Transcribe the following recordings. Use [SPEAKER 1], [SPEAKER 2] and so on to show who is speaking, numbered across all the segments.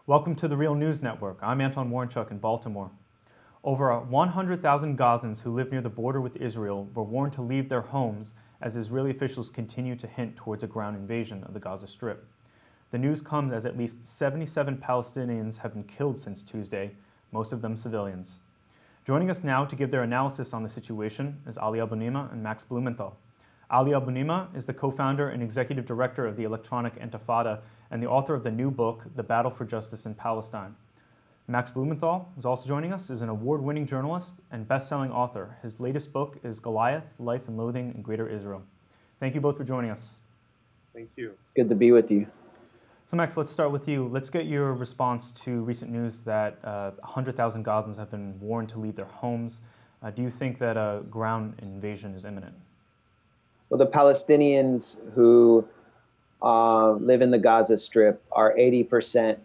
[SPEAKER 1] Welcome to the Real News Network. I'm Anton Warrenchuk in Baltimore. Over 100,000 Gazans who live near the border with Israel were warned to leave their homes as Israeli officials continue to hint towards a ground invasion of the Gaza Strip. The news comes as at least 77 Palestinians have been killed since Tuesday, most of them civilians. Joining us now to give their analysis on the situation is Ali Abunimah and Max Blumenthal. Ali Abunimah is the co-founder and executive director of the Electronic Intifada and the author of the new book, The Battle for Justice in Palestine. Max Blumenthal, who's also joining us, is an award-winning journalist and best-selling author. His latest book is Goliath, Life and Loathing in Greater Israel. Thank you both for joining us.
[SPEAKER 2] Thank you.
[SPEAKER 3] Good to be with you.
[SPEAKER 1] So Max, let's start with you. Let's get your response to recent news that 100,000 Gazans have been warned to leave their homes. Do you think that a ground invasion is imminent?
[SPEAKER 3] Well, the Palestinians who live in the Gaza Strip are 80%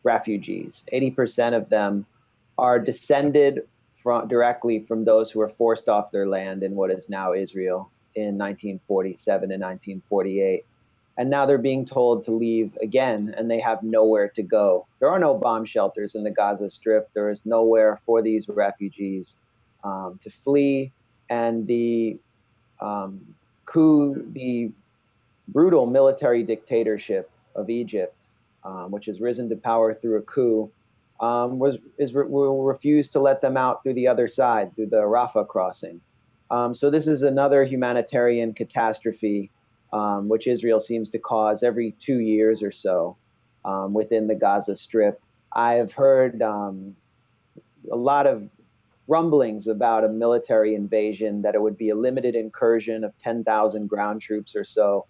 [SPEAKER 3] refugees. 80% of them are descended directly from those who were forced off their land in what is now Israel in 1947 and 1948. And now they're being told to leave again, and they have nowhere to go. There are no bomb shelters in the Gaza Strip. There is nowhere for these refugees to flee. And the brutal military dictatorship of Egypt, which has risen to power through a coup, will refuse to let them out through the other side, through the Rafah crossing. So this is another humanitarian catastrophe, which Israel seems to cause every 2 years or so within the Gaza Strip. I have heard a lot of rumblings about a military invasion, that it would be a limited incursion of 10,000 ground troops or so.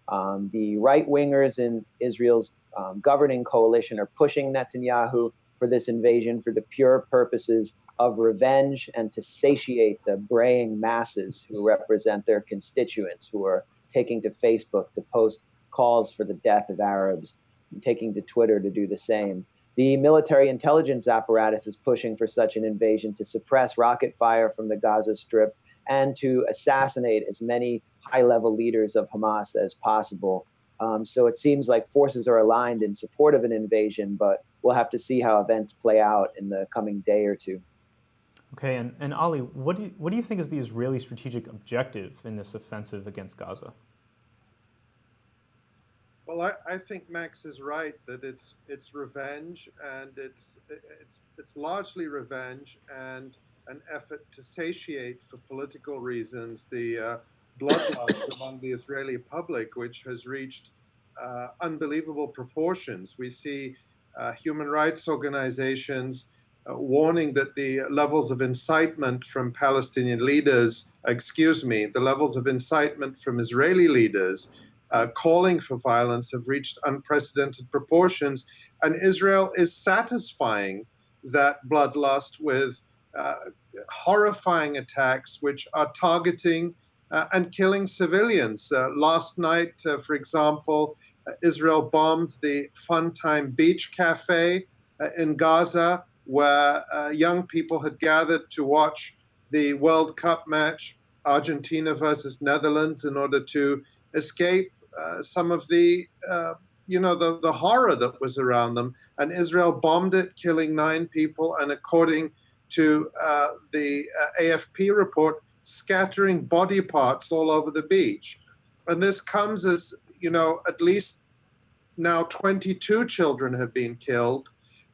[SPEAKER 3] The right-wingers in Israel's governing coalition are pushing Netanyahu for this invasion for the pure purposes of revenge and to satiate the braying masses who represent their constituents, who are taking to Facebook to post calls for the death of Arabs, and taking to Twitter to do the same. The military intelligence apparatus is pushing for such an invasion to suppress rocket fire from the Gaza Strip and to assassinate as many high-level leaders of Hamas as possible. So it seems like forces are aligned in support of an invasion, but we'll have to see how events play out in the coming day or two.
[SPEAKER 1] Okay, and Ali, what do you think is the Israeli strategic objective in this offensive against Gaza?
[SPEAKER 2] Well, I think Max is right that it's revenge, and it's largely revenge and an effort to satiate, for political reasons, the bloodlust among the Israeli public, which has reached unbelievable proportions. We see human rights organizations warning that the levels of incitement from Palestinian leaders, the levels of incitement from Israeli leaders calling for violence have reached unprecedented proportions. And Israel is satisfying that bloodlust with horrifying attacks which are targeting and killing civilians. Last night, for example, Israel bombed the Funtime Beach Cafe in Gaza, where young people had gathered to watch the World Cup match, Argentina versus Netherlands, in order to escape some of the horror that was around them. And Israel bombed it, killing 9 people, and according to the AFP report, scattering body parts all over the beach. And this comes as, at least now 22 children have been killed.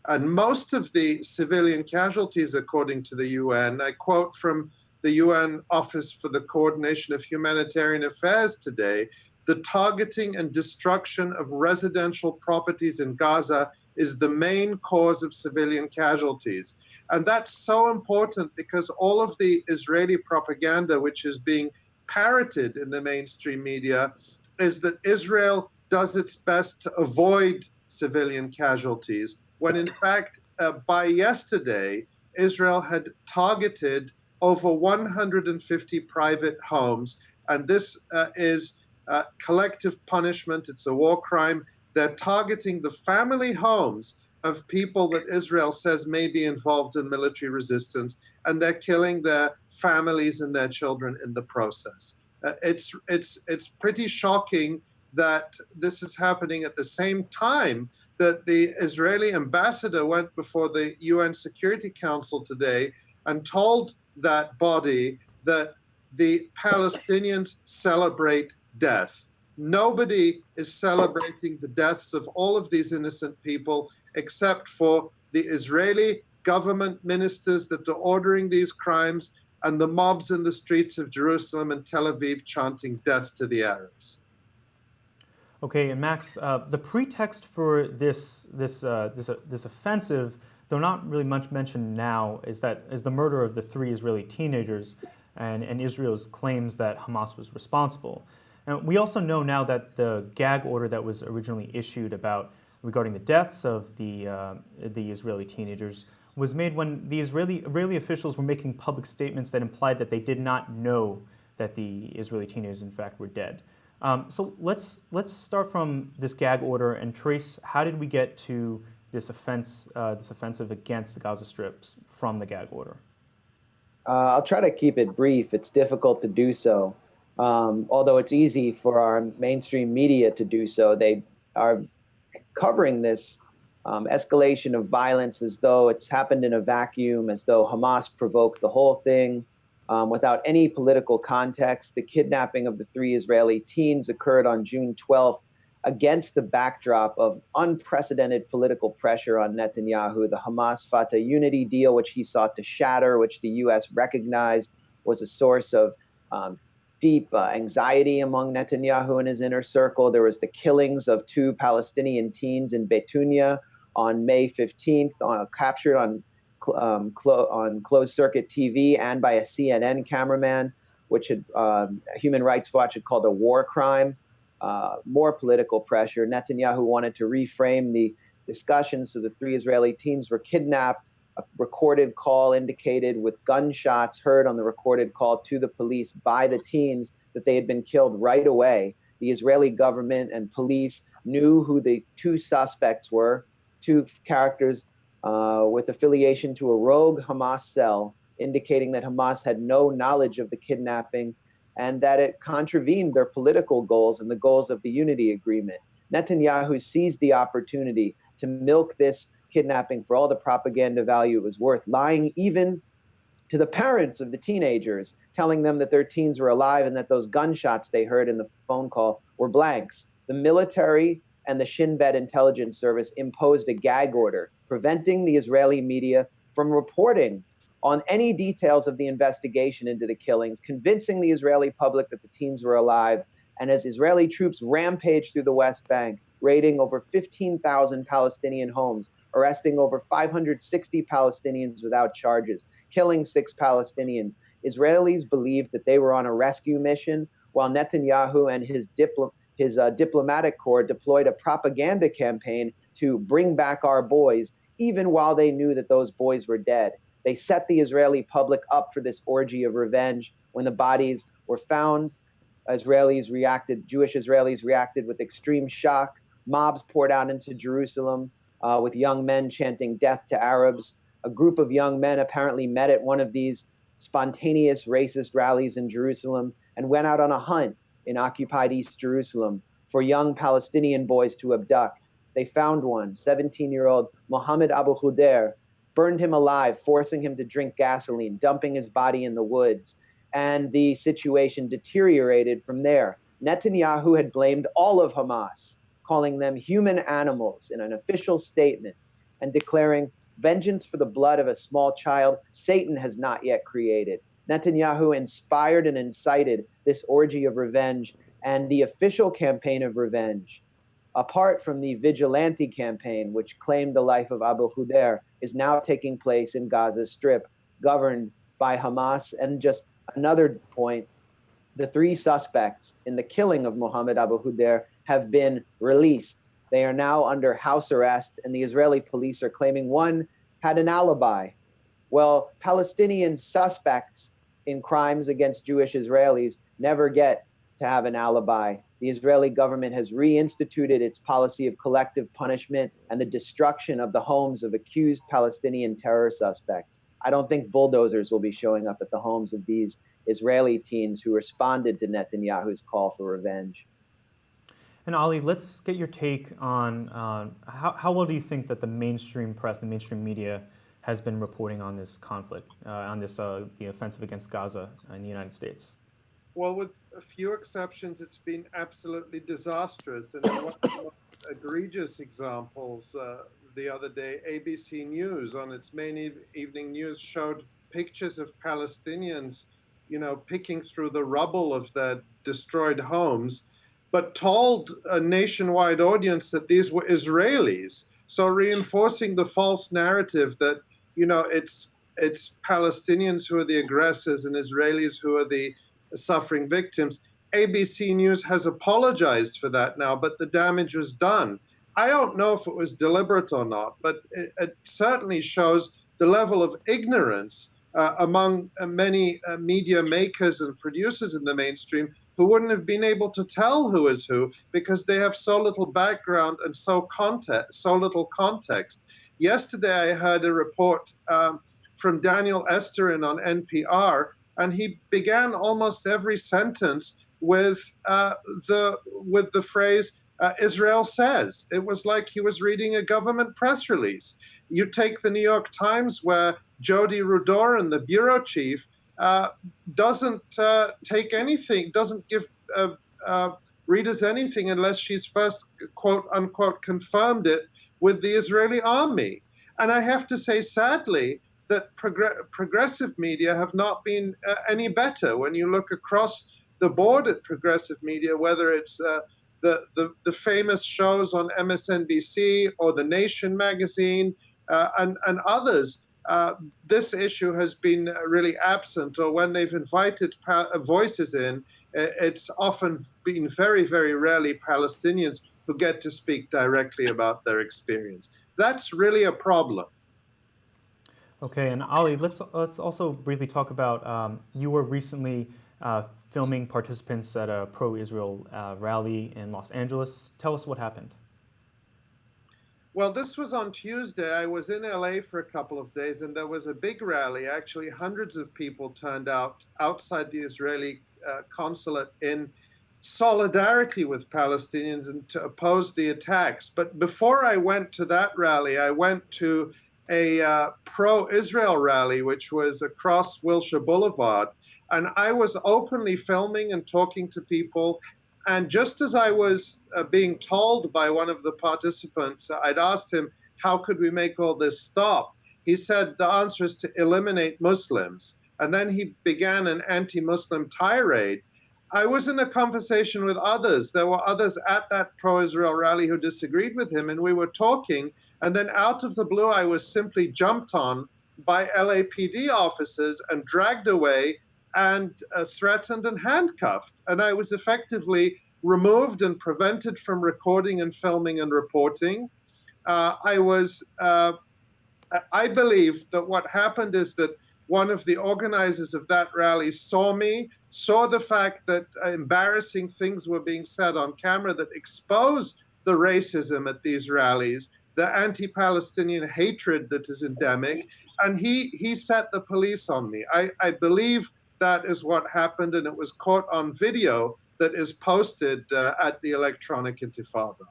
[SPEAKER 2] And most of the civilian casualties, according to the UN, I quote from the UN Office for the Coordination of Humanitarian Affairs today, the targeting and destruction of residential properties in Gaza is the main cause of civilian casualties. And that's so important because all of the Israeli propaganda, which is being parroted in the mainstream media, is that Israel does its best to avoid civilian casualties, when in fact, by yesterday, Israel had targeted over 150 private homes. And this is collective punishment. It's a war crime. They're targeting the family homes of people that Israel says may be involved in military resistance, and they're killing their families and their children in the process. It's pretty shocking that this is happening at the same time that the Israeli ambassador went before the UN Security Council today and told that body that the Palestinians celebrate death. Nobody is celebrating the deaths of all of these innocent people except for the Israeli government ministers that are ordering these crimes and the mobs in the streets of Jerusalem and Tel Aviv chanting death to the Arabs.
[SPEAKER 1] Okay, and Max, the pretext for this offensive, though not really much mentioned now, is the murder of the 3 Israeli teenagers, and Israel's claims that Hamas was responsible. And we also know now that the gag order that was originally issued regarding the deaths of the Israeli teenagers was made when the Israeli officials were making public statements that implied that they did not know that the Israeli teenagers in fact were dead. So let's start from this gag order and trace how did we get to this offensive against the Gaza Strip from the gag order.
[SPEAKER 3] I'll try to keep it brief. It's difficult to do so. Although it's easy for our mainstream media to do so, they are covering this escalation of violence as though it's happened in a vacuum, as though Hamas provoked the whole thing. Without any political context, the kidnapping of the 3 Israeli teens occurred on June 12th against the backdrop of unprecedented political pressure on Netanyahu. The Hamas-Fatah unity deal, which he sought to shatter, which the U.S. recognized, was a source of deep anxiety among Netanyahu and his inner circle. There was the killings of 2 Palestinian teens in Betunia on May 15th, captured on closed-circuit TV and by a CNN cameraman, which Human Rights Watch had called a war crime. More political pressure. Netanyahu wanted to reframe the discussion, so the 3 Israeli teens were kidnapped. A recorded call indicated with gunshots heard on the recorded call to the police by the teens that they had been killed right away. The Israeli government and police knew who the 2 suspects were, 2 characters with affiliation to a rogue Hamas cell, indicating that Hamas had no knowledge of the kidnapping and that it contravened their political goals and the goals of the unity agreement. Netanyahu seized the opportunity to milk this kidnapping for all the propaganda value it was worth, lying even to the parents of the teenagers, telling them that their teens were alive and that those gunshots they heard in the phone call were blanks. The military and the Shin Bet intelligence service imposed a gag order, preventing the Israeli media from reporting on any details of the investigation into the killings, convincing the Israeli public that the teens were alive. And as Israeli troops rampaged through the West Bank, raiding over 15,000 Palestinian homes, arresting over 560 Palestinians without charges, killing 6 Palestinians, Israelis believed that they were on a rescue mission, while Netanyahu and his diplomatic corps deployed a propaganda campaign to bring back our boys, even while they knew that those boys were dead. They set the Israeli public up for this orgy of revenge. When the bodies were found, Jewish Israelis reacted with extreme shock. Mobs poured out into Jerusalem with young men chanting death to Arabs. A group of young men apparently met at one of these spontaneous racist rallies in Jerusalem and went out on a hunt in occupied East Jerusalem for young Palestinian boys to abduct. They found one, 17-year-old Mohammed Abu Khudair, burned him alive, forcing him to drink gasoline, dumping his body in the woods. And the situation deteriorated from there. Netanyahu had blamed all of Hamas, calling them human animals in an official statement and declaring vengeance for the blood of a small child Satan has not yet created. Netanyahu inspired and incited this orgy of revenge, and the official campaign of revenge, apart from the vigilante campaign, which claimed the life of Abu Khudair, is now taking place in Gaza Strip, governed by Hamas. And just another point, the 3 suspects in the killing of Mohammed Abu Khudair have been released. They are now under house arrest, and the Israeli police are claiming one had an alibi. Well, Palestinian suspects in crimes against Jewish Israelis never get to have an alibi. The Israeli government has reinstituted its policy of collective punishment and the destruction of the homes of accused Palestinian terror suspects. I don't think bulldozers will be showing up at the homes of these Israeli teens who responded to Netanyahu's call for revenge.
[SPEAKER 1] And Ali, let's get your take on how well do you think that the mainstream press, the mainstream media, has been reporting on this conflict, on this the offensive against Gaza in the United States?
[SPEAKER 2] Well, with a few exceptions, it's been absolutely disastrous. And one of the most egregious examples the other day, ABC News on its main evening news showed pictures of Palestinians, picking through the rubble of their destroyed homes, but told a nationwide audience that these were Israelis. So reinforcing the false narrative that, it's Palestinians who are the aggressors and Israelis who are the suffering victims. ABC News has apologized for that now, but the damage was done. I don't know if it was deliberate or not, but it certainly shows the level of ignorance among many media makers and producers in the mainstream who wouldn't have been able to tell who is who because they have so little background and so little context. Yesterday, I heard a report from Daniel Esterin on NPR, and he began almost every sentence with the phrase "Israel says." It was like he was reading a government press release. You take the New York Times, where Jody Rudoren, the bureau chief, doesn't take anything, doesn't give readers anything unless she's first, quote unquote, confirmed it with the Israeli army. And I have to say, sadly, that progressive media have not been any better. When you look across the board at progressive media, whether it's the famous shows on MSNBC or The Nation magazine and others, this issue has been really absent, or when they've invited voices in, it's often been very, very rarely Palestinians who get to speak directly about their experience. That's really a problem.
[SPEAKER 1] Okay, and Ali, let's also briefly talk about you were recently filming participants at a pro-Israel rally in Los Angeles. Tell us what happened.
[SPEAKER 2] Well, this was on Tuesday. I was in LA for a couple of days, and there was a big rally. Actually, hundreds of people turned out outside the Israeli consulate in solidarity with Palestinians and to oppose the attacks. But before I went to that rally, I went to a pro-Israel rally, which was across Wilshire Boulevard. And I was openly filming and talking to people. And just as I was being told by one of the participants, I'd asked him, how could we make all this stop? He said, the answer is to eliminate Muslims. And then he began an anti-Muslim tirade. I was in a conversation with others. There were others at that pro-Israel rally who disagreed with him, and we were talking. And then out of the blue, I was simply jumped on by LAPD officers and dragged away and threatened and handcuffed. And I was effectively removed and prevented from recording and filming and reporting. I believe that what happened is that one of the organizers of that rally saw me, saw the fact that embarrassing things were being said on camera that exposed the racism at these rallies, the anti-Palestinian hatred that is endemic, and he set the police on me. I believe that is what happened, and it was caught on video that is posted at the Electronic Intifada.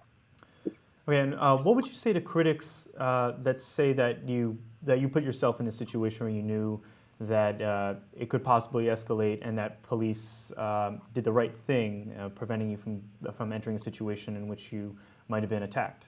[SPEAKER 1] Okay, and what would you say to critics that say that you put yourself in a situation where you knew that it could possibly escalate and that police did the right thing, preventing you from entering a situation in which you might have been attacked?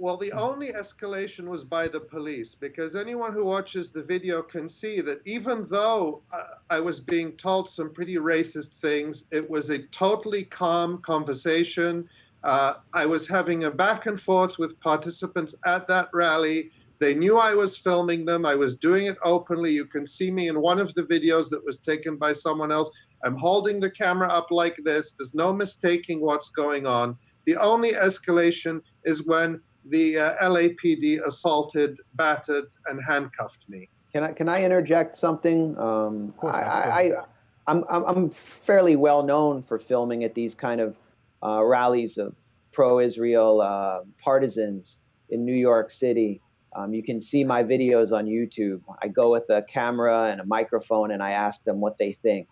[SPEAKER 2] Well, the only escalation was by the police, because anyone who watches the video can see that even though I was being told some pretty racist things, it was a totally calm conversation. I was having a back and forth with participants at that rally. They knew I was filming them. I was doing it openly. You can see me in one of the videos that was taken by someone else. I'm holding the camera up like this. There's no mistaking what's going on. The only escalation is when the LAPD assaulted, battered, and handcuffed me.
[SPEAKER 3] Can I interject something?
[SPEAKER 1] Of course,
[SPEAKER 3] I'm fairly well known for filming at these kind of rallies of pro-Israel partisans in New York City. You can see my videos on YouTube. I go with a camera and a microphone and I ask them what they think.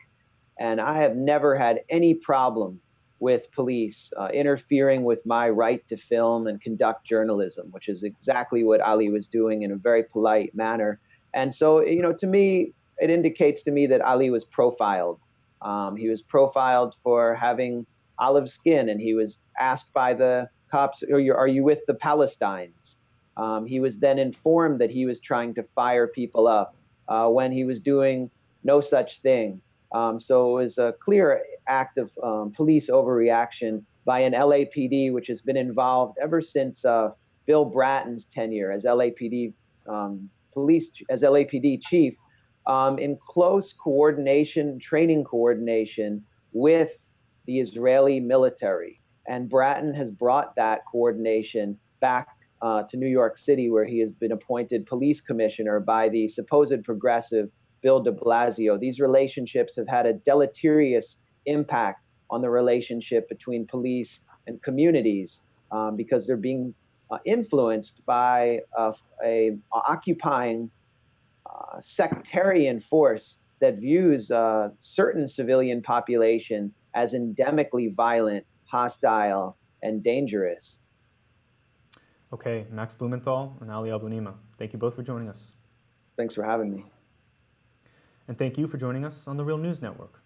[SPEAKER 3] And I have never had any problem with police, interfering with my right to film and conduct journalism, which is exactly what Ali was doing in a very polite manner. And so, to me, it indicates to me that Ali was profiled. He was profiled for having olive skin, and he was asked by the cops, are you with the Palestines? He was then informed that he was trying to fire people up when he was doing no such thing. So it was a clear act of police overreaction by an LAPD, which has been involved ever since Bill Bratton's tenure as LAPD as LAPD chief, in close coordination, training coordination with the Israeli military. And Bratton has brought that coordination back to New York City, where he has been appointed police commissioner by the supposed progressive Bill de Blasio. These relationships have had a deleterious impact on the relationship between police and communities because they're being influenced by a occupying sectarian force that views certain civilian population as endemically violent, hostile, and dangerous.
[SPEAKER 1] Okay, Max Blumenthal and Ali Abunimah, thank you both for joining us.
[SPEAKER 3] Thanks for having me.
[SPEAKER 1] And thank you for joining us on the Real News Network.